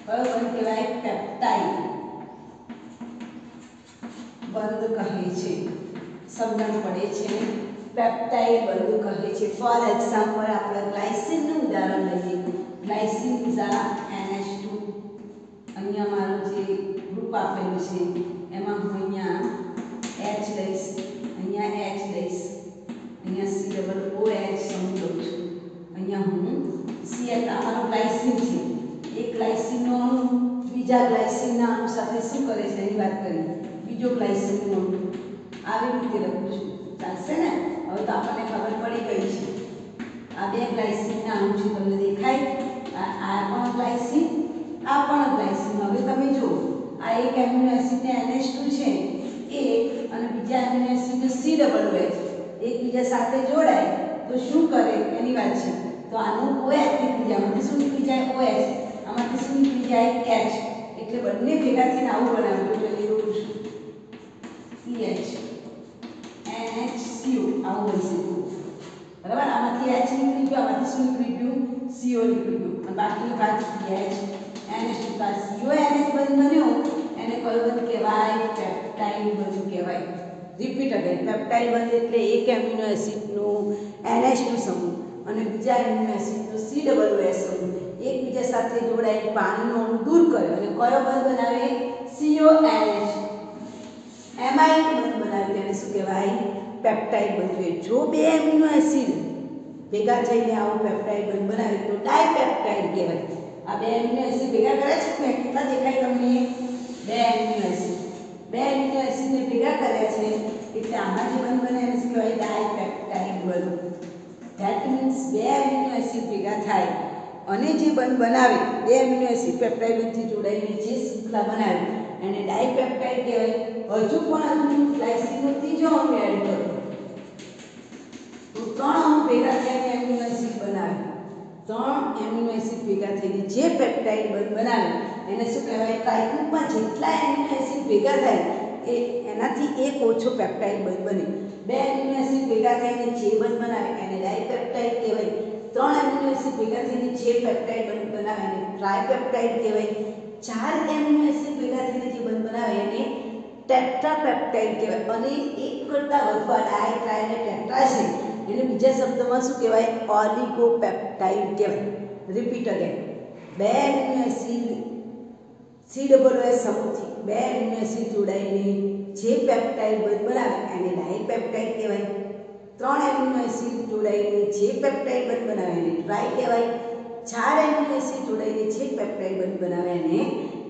કયો બંધ કહેવાય? પેપ્ટાઇડ બંધ કહે છે. સમજણ પડે છે? પેપ્ટાઇડ બંધ કહે છે. ફોર એક્ઝામ્પલ આપણે ગ્લાયસિનનું ઉદાહરણ લઈએ. ગ્લાયસિન ઇઝ આ NH2. અહીંયા મારું જે ગ્રુપ આપેલું છે એમાં હું અહીંયા H લઈશ, અહીંયા H લઈશ, અહીંયા COOH સમજું છું, અહીંયા હું CH. અમારો ગ્લાયસિન છે. એક ગ્લાયસિનનો અણુ બીજા ગ્લાયસિનના અણુ સાથે શું કરે છે એની વાત કરી. બીજો ગ્લાયસિનનો અણુ આવી રીતે લખું છું. ચાલશે ને? હવે તો આપણને ખબર પડી ગઈ છે. આ બે ગ્લાયસિનના અણુ છે, તમને દેખાય? આ પણ ગ્લાયસિન, આ પણ ગ્લાયસિન. હવે તમે જુઓ, આ એક એમિનો એસિડ ને NH2 છે એ અને બીજા એમિનો એસિડ ને COOH એકબીજા સાથે જોડાય તો શું કરે એની વાત છે. તો આનું OH નીકળી જાય, આમાંથી શું નીકળી જાય? OH. આમાંથી શું નીકળી જાય? H. એટલે બંને ભેગા થઈને આવું બનાવ્યું. તો લઈ લઉં છું CH NHCO આવું બની શકે. બરાબર? આમાંથી H નીકળી ગયું, આમાંથી શું નીકળી ગયું? CO નીકળી ગયું અને બાકીનો ભાગ H NH2. CONH બંધ બન્યો એને કયો બંધ કહેવાય? પેપ્ટાઇડ બંધ કહેવાય. Repeat again. પેપ્ટાઇડ બંધ એટલે એક એમિનો એસિડનું NH2 સમૂહ અને બીજા એમિનો એસિડનો COOH સમૂહ એકબીજા સાથે જોડાઈને પાણીનો અણુ દૂર કરે અને કયો બંધ બનાવે? CONH એમાઇડ બંધ બનાવે. તેને શું કહેવાય? પેપ્ટાઇડ બંધ કહેવાય. જો બે એમિનો એસિડ ભેગા થઈને આવું પેપ્ટાઇડ બંધ બનાવે તો ડાયપેપ્ટાઇડ કહેવાય. આ બે એમિનો એસિડ ભેગા કરે છે ને, કેટલા દેખાય તમને? બે એમિનો એસિડને ભેગા કર્યા છે એટલે આમાં જે બંધ બને એને શું કહેવાય? ડાયપેપ્ટાઇડ બંધ. ધેટ મીન્સ બે એમિનો એસિડ ભેગા થાય અને જે બંધ બનાવે, બે એમિનો એસિડ પેપ્ટાઇડ બંધથી જોડાઈને જે શૃંખલા બનાવે એને ડાયપેપ્ટાઇડ કહેવાય. હજુ પણ ગ્લાયસિનનો ત્રીજો અણુ એડ કરો તો ત્રણ અણુ ભેગા થઈને એમિનો એસિડ બનાવે. ત્રણ એમિનો એસિડ ભેગા થઈને જે પેપ્ટાઇડ બંધ બનાવે એને શું કહેવાય? ટ્રાઇગ્રુપમાં જેટલા એમિનો એસિડ ભેગા થાય એનાથી એક ઓછો પેપ્ટાઇડ બંધ બને. બે એમિનો એસિડ ભેગા થઈને જે બંધ બનાવે એને ડાયપેપ્ટાઇડ કહેવાય. ત્રણ એમિનો એસિડ ભેગા થઈને જે પેપ્ટાઇડ બંધ બનાવે એને ટ્રાઇપેપ્ટાઇડ કહેવાય. ચાર એમિનો એસિડ ભેગા થઈને જે બંધ બનાવે એને ટેટ્રાપેપ્ટાઇડ કહેવાય. અને એક કરતાં વધુ ડાય, ટ્રાય અને ટેટ્રા છે એને બીજા શબ્દમાં શું કહેવાય? ઓલિગોપેપ્ટાઇડ કહેવાય. Repeat again. બે એમિનો એસિડ COOH સમૂહથી બે એમિનો એસિડ જોડાઈને જે પેપ્ટાઇડ બંધ બનાવે એને ડાયપેપ્ટાઇડ કહેવાય. ત્રણ એમિનો એસિડ જોડાઈને જે પેપ્ટાઇડ બંધ બનાવે એને ટ્રાય કહેવાય. ચાર એમિનો એસિડ જોડાઈને જે પેપ્ટાઇડ બંધ બનાવે એને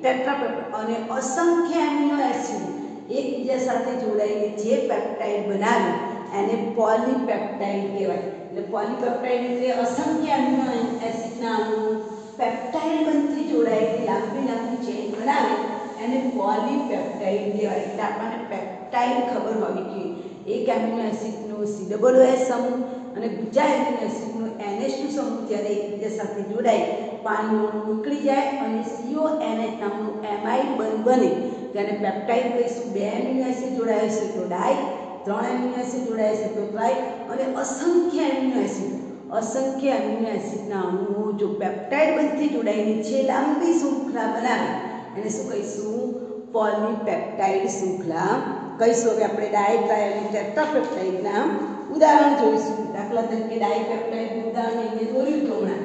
ટેટ્રાપેપ્ટાઇડ. અને અસંખ્ય એમિનો એસિડ એકબીજા સાથે જોડાઈને જે પેપ્ટાઇડ બનાવે એને પોલીપેપ્ટાઇડ કહેવાય. એટલે પોલીપેપ્ટાઇડ એટલે અસંખ્ય એમિનો એસિડના અણુ પેપ્ટાઇડ બંધથી જોડાઈને લાંબી ચેન બનાવે એને પોલીપેપ્ટાઇડ કહેવાય. એટલે આપણને પેપ્ટાઇડ ખબર હોવી જોઈએ. એક એમિનો એસિડનો COOH સમૂહ અને બીજા એમિનો એસિડનો NH2 સમૂહ જ્યારે એકબીજા સાથે જોડાય પાણીનો અણુ નીકળી જાય અને CONH નામનું એમાઇડ બંધ બને તેને પેપ્ટાઇડ કહીશું. બે એમિનો એસિડ જોડાયા છે તો ડાય, ત્રણ એમિનો એસિડ જોડાયા છે તો ટ્રાય અને અસંખ્ય એમિનો એસિડના અણુઓ જો પેપ્ટાઇડ બંધથી જોડાઈને જે લાંબી શૃંખલા બનાવે એને શું કહીશું? પોલીપેપ્ટાઇડ શૃંખલા કહીશું. હવે આપણે ડાય, ટ્રાય અને ટેટ્રાપેપ્ટાઇડના ઉદાહરણ જોઈશું. દાખલા તરીકે ડાયપેપ્ટાઇડનું ઉદાહરણ અહીંયા દોર્યું તો હમણાં.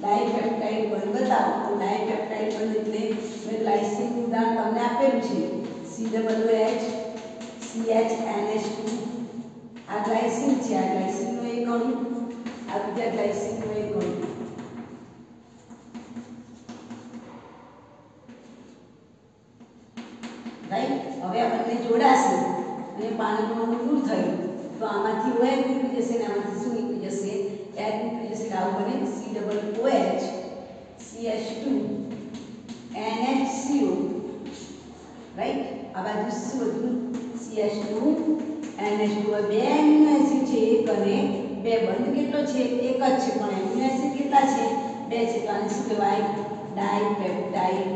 ડાયપેપ્ટાઇડ બંધ બતાવો તો ડાયપેપ્ટાઇડ બંધ એટલે મેં ગ્લાયસિનનું ઉદાહરણ તમને આપેલું છે. COOH CH NH2 આ ગ્લાયસિન છે. આ ગ્લાયસિનનો એક અણુ, આ બીજા ગ્લાયસિનનો એક અણુ. રાઈટ? હવે આ બંને જોડાશે અને પાણીનું અણુ દૂર થયું તો આમાંથી OH નીકળી જશે અને આમાંથી શું નીકળી જશે? H નીકળી જશે. આવું બને COOH CH2 NHCO. રાઈટ? આ બાજુ NH2 બે એમિનો એસિડ છે એક અને બે બંધ કેટલો છે એક જ છે પણ એમિનો એસિડ કેટલા છે બે છે તો આને શું કહેવાય ડાઇપેપ્ટાઇડ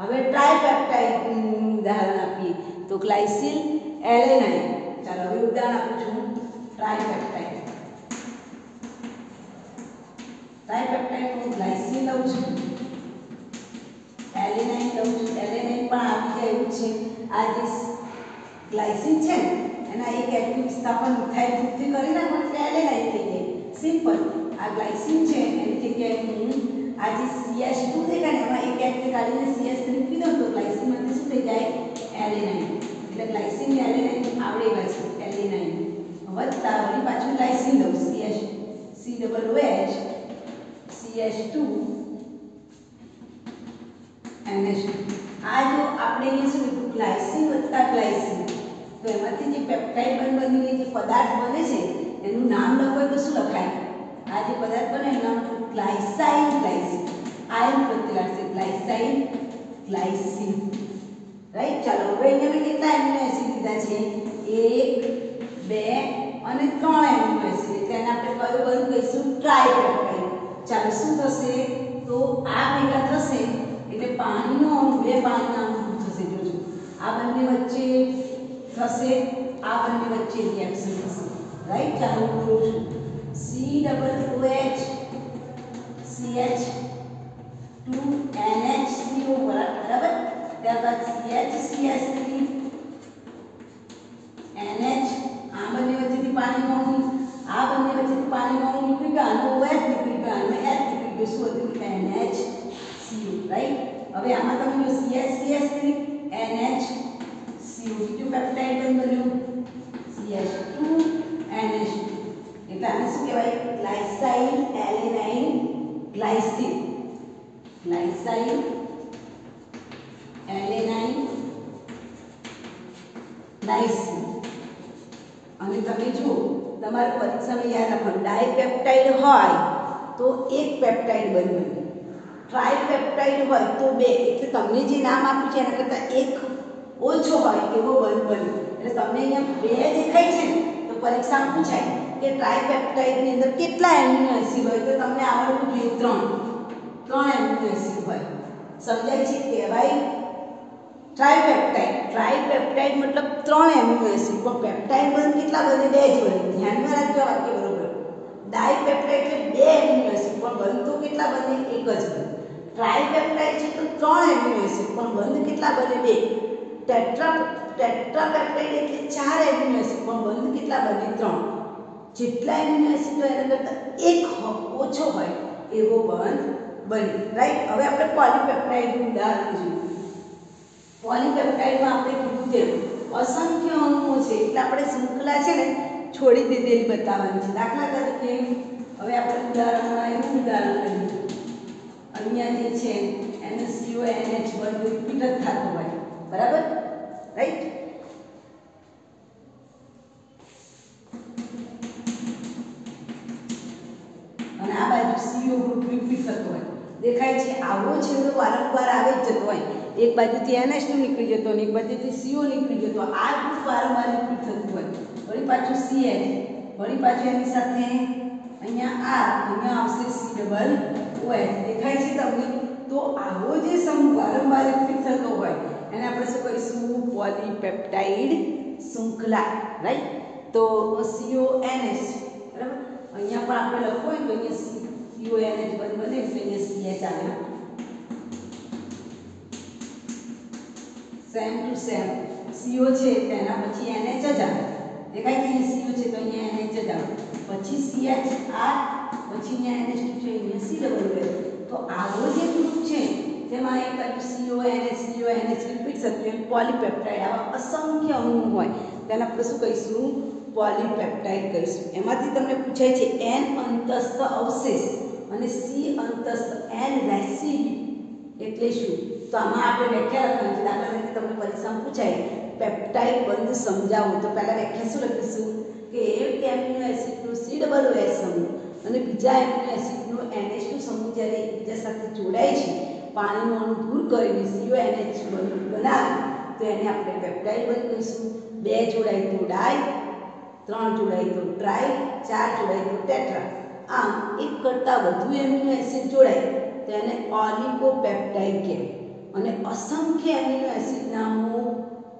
હવે ટ્રાઇપેપ્ટાઇડ ઉદાહરણ આપીએ તો ગ્લાયસિલ એલેનાઇન ચાલો હવે ઉદાહરણ આપું છું ટ્રાઇપેપ્ટાઇડ હું ગ્લાયસિલ લઉં છું એલેનાઇન લઉં છું એલેનાઇન પણ આવી જાય એવું છે આ જે ગ્લાયસિન છે ને એના એક એટમિક વિસ્થાપન મિથાઇલ ગ્રુપથી કરી નાખો એટલે એલેનાઇન થઈ જાય સિમ્પલ આ ગ્લાયસિન છે એની જગ્યાએ હું આ જે CH2 દેખાય ને એમાં એક એટમિક કાઢીને CH3 મૂકી દઉં તો ગ્લાયસિનમાંથી શું થઈ જાય એલેનાઇન એટલે ગ્લાયસિન ને એલેનાઇન આવડે એવા છે એલેનાઇન વત્તા વળી પાછું ગ્લાયસિન લઉં CH COOH CH2 NH2 આ જો આપણે અહીંયા શું લીધું ગ્લાયસિન વત્તા ગ્લાયસિન તો એમાંથી જે પેપ્ટાઇડ બનીને જે પદાર્થ બને છે એનું નામ લખો તો શું લખાય આ જે પદાર્થ બને એનું નામ ગ્લાયસાઇલ ગ્લાયસિન આયન પ્રત્યે લાગશે ગ્લાયસાઇલ ગ્લાયસિન રાઈટ ચાલો હવે અહીંયા મેં કેટલા એમિનો એસિડ લીધા છે 1 2 અને 3 એમિનો એસિડ એટલે એને આપણે કયું બંધ કહીશું ટ્રાઇપેપ્ટાઇડ ચાલો શું થશે તો આ ભેગા થશે એટલે પાણીનો અણુ બે પાણીના અણુ થશે જોજો આ બંને વચ્ચે થશે આ બંને વચ્ચે રિએક્શન થશે રાઈટ ચાલો હું બોલું છું COOH CH2NH3O બરાબર ત્યારબાદ CH3 NH આ બંને વચ્ચેથી પાણીનો અણુ આ બંને વચ્ચેથી પાણીનો અણુ નીકળી ગયો આનો OH નીકળી ગયો આનો H નીકળી ગયો શું હતું NH CO રાઈટ હવે આમાં તમે જો CH3 NH CO બીજું પેપ્ટાઇડ બન્યું CH2 NH2 એટલે આને શું કહેવાય ગ્લાયસાઇલ એલેનાઇન ગ્લાયસિન ગ્લાયસાઇલ એલેનાઇન ગ્લાયસિન અને તમે જો તમારા પરીક્ષામાં યાદ રાખો ડાઇપેપ્ટાઇડ હોય તો એક પેપ્ટાઇડ બને ટ્રાઇપેપ્ટાઇડ હોય તો બે એટલે તમને જે નામ આપ્યું છે એના કરતાં એક ઓછો હોય એવો બંધ બને એટલે તમને અહીંયા બે દેખાય છે ને તો પરીક્ષામાં પૂછાય કે ટ્રાઇપેપ્ટાઇડની અંદર કેટલા એમિનો એસિડ હોય તો તમને આવડવું જોઈએ ત્રણ એમિનો એસિડ હોય સમજાય છે કહેવાય ટ્રાઇપેપ્ટાઇડ મતલબ 3 એમિનો એસિડ પણ પેપ્ટાઇડ બંધ કેટલા બને બે જ બને ધ્યાનમાં રાખજો વાક્ય બરોબર ડાઇપેપ્ટાઇડ એટલે બે એમિનો એસિડ પણ બંધ તો કેટલા બને એક જ બને ટ્રાઇપેપ્ટાઇડ છે તો 3 એમિનો એસિડ પણ બંધ કેટલા બને બે ટેટ્રાપેપ્ટાઇડ એટલે 4 એમિનો એસિડ પણ બંધ કેટલા બને 3 જેટલા એમિનો એસિડ હોય એના કરતાં એક ઓછો હોય એવો બંધ બને રાઈટ હવે આપણે પોલીપેપ્ટાઇડનું ઉદાહરણ જોઈએ પોલીપેપ્ટાઇડમાં આપણે કીધું તેમ અસંખ્ય અણુઓ છે એટલે આપણે શૃંખલા છે ને છોડી દીધેલી બતાવવાની છે દાખલા તરીકે હવે આપણે ઉદાહરણમાં એવું ઉદાહરણ લઈએ અહીંયા જે છે એને CO NH બંધ રિપીટ જ થતો હોય બરાબર રાઈટ અને આ બાજુ CO ગ્રુપ રિપીટ થતો હોય દેખાય છે આવો છેડો વારંવાર આવે જ જતો હોય એક બાજુથી NH2 નીકળી જતો અને એક બાજુથી CO નીકળી જતો આ ગ્રુપ વારંવાર રિપીટ થતું હોય વળી પાછું CH વળી પાછું એની સાથે અહીંયા અહીંયા આવશે COOH દેખાય છે તમને તો આવો જે સમૂહ વારંવાર રિપીટ થતો હોય એને આપણે શું કહીશું પોલીપેપ્ટાઇડ શૃંખલા રાઈટ તો CONH બરાબર અહીંયા પણ આપણે લખવું હોય તો અહીંયા CONH બને એટલે અહીંયા CH આવે સેમ ટુ સેમ CO છે તેના પછી NH જ આવે દેખાય કે CO છે તો અહીંયા NH જ આવે પછી CH આ પછી અહીંયા NH2 છે અહીંયા COOH તો આવો જે ગ્રુપ છે તેમાં એક બાજુ CONH રિપીટ થતું પોલીપેપ્ટાઇડ આવા અસંખ્ય અણુ હોય તેને આપણે શું કહીશું પોલીપેપ્ટાઇડ કહીશું એમાંથી તમને પૂછાય છે N અંતસ્થ અવશેષ અને C અંતસ્થ N રેસિડ એટલે શું તો આમાં આપણે વ્યાખ્યા લખવાની છે દાખલા તરીકે તમને પરીક્ષામાં પૂછાય પેપ્ટાઇડ બંધ સમજાવો તો પહેલા વ્યાખ્યા શું લખીશું કે એક એમિનો એસિડનો COOH સમૂહ અને બીજા એમિનો એસિડનો NH2 સમૂહ જ્યારે એકબીજા સાથે જોડાય છે પાણીનો અણુ દૂર કરીને CONH બનાવે તો એને આપણે પેપ્ટાઇડ બંધ કહીશું 2 જોડાય તો ડાય, 3 જોડાય તો ટ્રાય, 4 જોડાય તો ટેટ્રા. આમ એક કરતાં વધુ એમિનો એસિડ જોડાય તો એને ઓલિગોપેપ્ટાઇડ કહેવાય. અને અસંખ્ય એમિનો એસિડના અમુક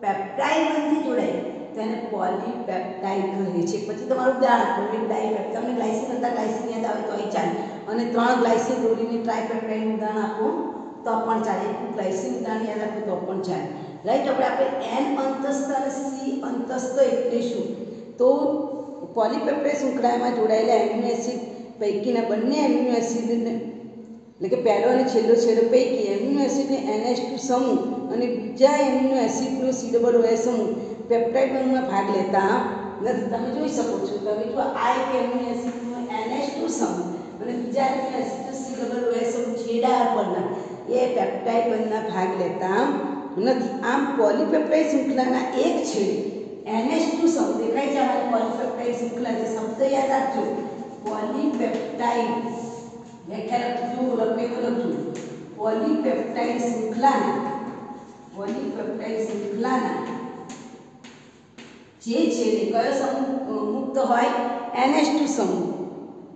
પેપ્ટાઇડ બંધથી જોડાય તેને પોલીપેપ્ટાઇડ કહે છે. પછી તમારું ઉદાહરણ આપો, ડાયપેપ્ટાઇડ, તમને ગ્લાયસિન કરતાં ગ્લાયસિન યાદ આવે તો અહીં ચાલે, અને 3 ગ્લાયસિન જોડીને ટ્રાયપેપ્ટાઇડનું ઉદાહરણ આપો તો પણ ચાલે, એક ગ્લાયસિન ઉદાહરણ યાદ આપો તો પણ ચાલે. રાઈટ. આપણે એન અંતસ્થ અને સી અંતસ્થ એટલે શું? તો પોલીપેપ્ટાઇડ શૃંખલામાં જોડાયેલા એમિનો એસિડ પૈકીના બંને એમિનો એસિડને, એટલે કે પહેલો અને છેલ્લો છેડો પૈકી એમિનો એસિડને NH2 સમૂહ અને બીજા એમિનો એસિડનો COOH સમૂહ પેપ્ટાઇડ બંધમાં ભાગ લેતા નથી. તમે જોઈ શકો છો, તમે જો આ એક એમિનો એસિડનો NH2 સમૂહ અને બીજા એમિનો એસિડનો COOH સમૂહ છેડા પરના એ પેપ્ટાઇડ બંધના ભાગ લેતા નથી. આમ પોલીપેપ્ટાઇડ શૃંખલાના એક છેડે NH2 સમૂહ દેખાય છે. અમારી પોલીપેપ્ટાઇડ શૃંખલા જે શબ્દ યાદ રાખજો, પોલીપેપ્ટાઇડ વ્યાખ્યા લખજો, પોલીપેપ્ટાઇડ શૃંખલાના જે છેડે કયો સમૂહ મુક્ત હોય? NH2 સમૂહ.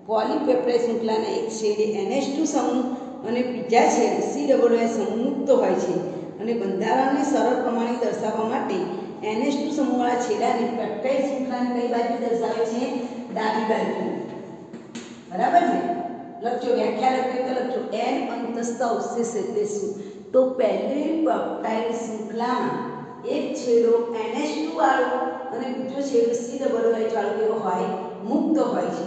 પોલીપેપ્ટાઇડ શૃંખલાના એક છેડે NH2 સમૂહ અને બીજા છેડે COOH સમૂહ મુક્ત હોય છે. અને બંધારણને સરળ પ્રમાણે દર્શાવવા માટે NH2 સમૂહવાળા છેડાને પેપ્ટાઇડ શૃંખલાની કઈ બાજુ દર્શાવે છે? ડાબી બાજુ. બરાબર ને? લખજો, વ્યાખ્યા લખજો તો લખજો, N અંતસ્થ અવશેષ એટલે શું? તો પહેલી પેપ્ટાઇડ શૃંખલામાં એક છેડો NH2 વાળો અને બીજો છેડો COOH વાળો કેવો હોય? મુક્ત હોય છે.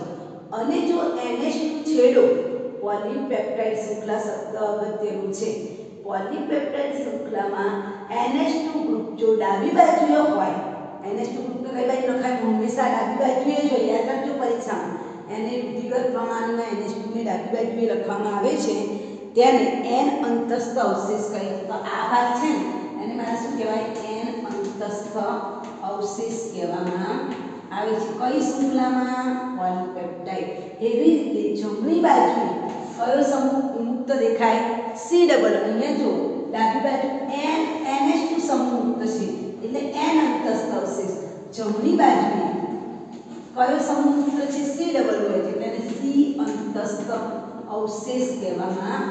અને જો NH2 છેડો, પોલીપેપ્ટાઇડ શૃંખલા શબ્દ અગત્યનું છે. પોલીપેપ્ટાઇડ શૃંખલામાં NH2 ગ્રુપ જો ડાબી બાજુએ હોય, NH2 ગ્રુપને કઈ બાજુ લખાય? હંમેશા ડાબી બાજુએ જ હોય. યાદ રાખજો પરીક્ષામાં. એને રૂઢિગત પ્રમાણમાં NH2 ને ડાબી બાજુએ લખવામાં આવે છે, તેને N અંતસ્થ અવશેષ કહે છે. તો આ ભાગ છે ને એને મારા શું કહેવાય? N અંતસ્થ અવશેષ કહેવામાં આવે છે. કઈ શૃંખલામાં? પોલીપેપ્ટાઇડ. એવી રીતે જમણી બાજુએ કયો સમૂહ મુક્ત દેખાય? COOH. જો ડાબી બાજુ NH2 સમૂહ મુક્ત છે એટલે N અંતસ્થ અવશેષ. જમણી બાજુએ કયો સમૂહ મુક્ત છે? COOH એટલે એને C અંતસ્થ અવશેષ કહેવામાં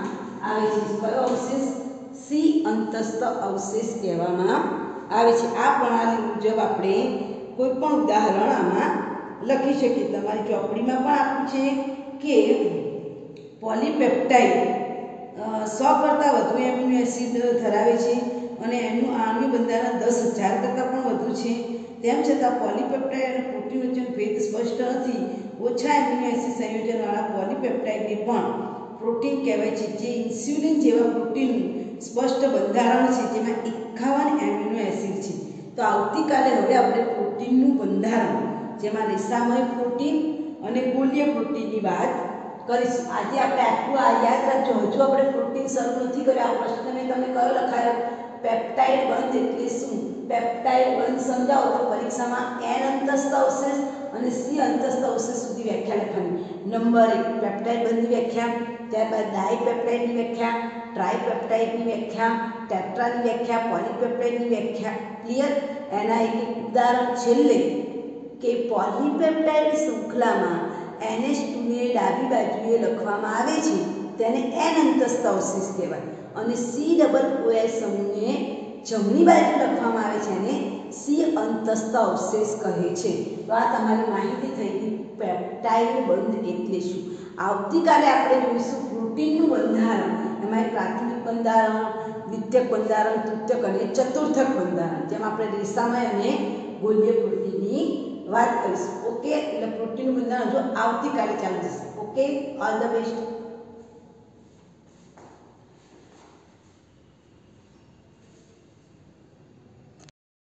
આવે છે. કયો અવશેષ? C અંતસ્થ અવશેષ કહેવામાં આવે છે. આ પ્રણાલી મુજબ આપણે કોઈ પણ ઉદાહરણ આમાં લખી શકીએ. તમારી ચોપડીમાં પણ આપ્યું છે કે પોલીપેપ્ટાઇડ 100 કરતાં વધુ એમિનો એસિડ ધરાવે છે અને એનું આણ્વિક બંધારણ 10,000 કરતાં પણ વધુ છે. તેમ છતાં પોલીપેપ્ટાઇડ અને પ્રોટીન વચ્ચેનો ભેદ સ્પષ્ટ નથી. ઓછા એમિનો એસિડ સંયોજનવાળા પોલીપેપ્ટાઇડને પણ પ્રોટીન કહેવાય છે. જે ઇન્સ્યુલિન જેવા પ્રોટીનનું સ્પષ્ટ બંધારણ છે, જેમાં 51 એમિનો એસિડ છે. તો આવતીકાલે હવે આપણે પ્રોટીનનું બંધારણ, જેમાં રેસામય પ્રોટીન અને ગોલીય પ્રોટીનની વાત કરીશું. આજે આપણે આટલું યાદ રાખજો. હજુ આપણે પ્રોટીન શરૂ નથી કર્યો. આ પ્રશ્ન મેં તમને કયો લખાયો? પેપ્ટાઇડ બંધ એટલે શું? પેપ્ટાઇડ બંધ સમજાવો તો પરીક્ષામાં N અંતસ્થ અવશેષ અને C અંતસ્થ અવશેષ સુધી વ્યાખ્યા લખવાની. નંબર 1 પેપ્ટાઇડ બંધની વ્યાખ્યા, ત્યારબાદ ડાયપેપ્ટાઇડની વ્યાખ્યા, ટ્રાયપેપ્ટાઇડની વ્યાખ્યા, ટેટ્રાની વ્યાખ્યા, પોલીપેપ્ટાઇડની વ્યાખ્યા. ક્લિયર? એના એક ઉદાહરણ છેલ્લે કે પોલીપેપ્ટાઇડ શૃંખલામાં NH2 ને ડાબી બાજુએ લખવામાં આવે છે, તેને N અંતસ્થ અવશેષ કહેવાય. અને COOH સમૂહને જમણી બાજુ લખવામાં આવે છે, એને C અંતસ્થ અવશેષ કહે છે. તો આ તમારી માહિતી થઈ ગઈ પેપ્ટાઇડ બંધ એટલે શું. આવતીકાલે આપણે જોઈશું પ્રોટીનનું બંધારણ. એમાં પ્રાથમિક બંધારણ, દ્વિતીયક બંધારણ, તૃતીયક અને ચતુર્થક બંધારણ, જેમાં આપણે રેસામય અને ગોલીય પ્રોટીનની વાત કરીશું. ઓકે, એટલે પ્રોટીનનું બંધારણ જો આવતીકાલે ચાલુ થશે. Okay, all the best.